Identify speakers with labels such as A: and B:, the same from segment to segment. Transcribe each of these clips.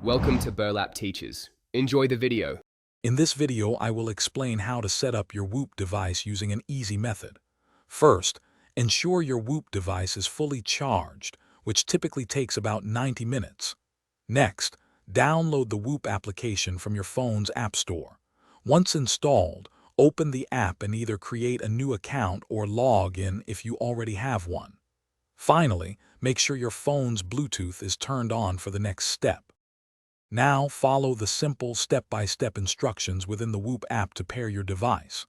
A: Welcome to Burlap Teachers. Enjoy the video.
B: In this video, I will explain how to set up your Whoop device using an easy method. First, ensure your Whoop device is fully charged, which typically takes about 90 minutes. Next, download the Whoop application from your phone's app store. Once installed, open the app and either create a new account or log in if you already have one. Finally, make sure your phone's Bluetooth is turned on for the next step. Now follow the simple step-by-step instructions within the Whoop app to pair your device.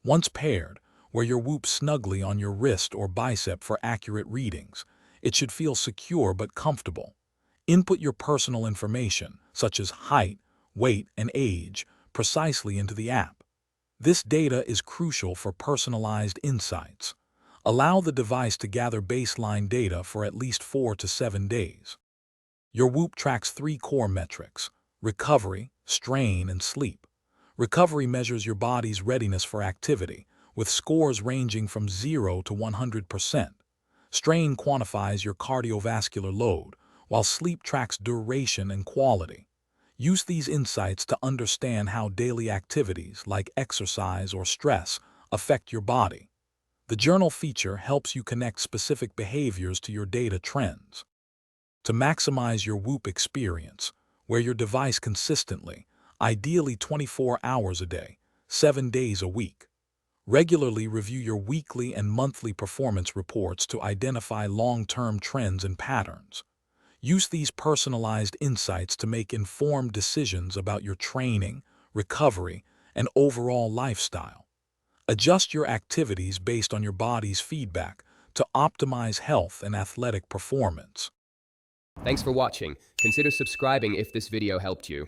B: Once paired, wear your Whoop snugly on your wrist or bicep for accurate readings. It should feel secure but comfortable. Input your personal information, such as height, weight, and age, precisely into the app. This data is crucial for personalized insights. Allow the device to gather baseline data for at least 4 to 7 days. Your Whoop tracks 3 core metrics: recovery, strain, and sleep. Recovery measures your body's readiness for activity, with scores ranging from 0 to 100%. Strain quantifies your cardiovascular load, while sleep tracks duration and quality. Use these insights to understand how daily activities like exercise or stress affect your body. The journal feature helps you connect specific behaviors to your data trends. To maximize your Whoop experience, wear your device consistently, ideally 24 hours a day, 7 days a week. Regularly review your weekly and monthly performance reports to identify long-term trends and patterns. Use these personalized insights to make informed decisions about your training, recovery, and overall lifestyle. Adjust your activities based on your body's feedback to optimize health and athletic performance.
A: Thanks for watching. Consider subscribing if this video helped you.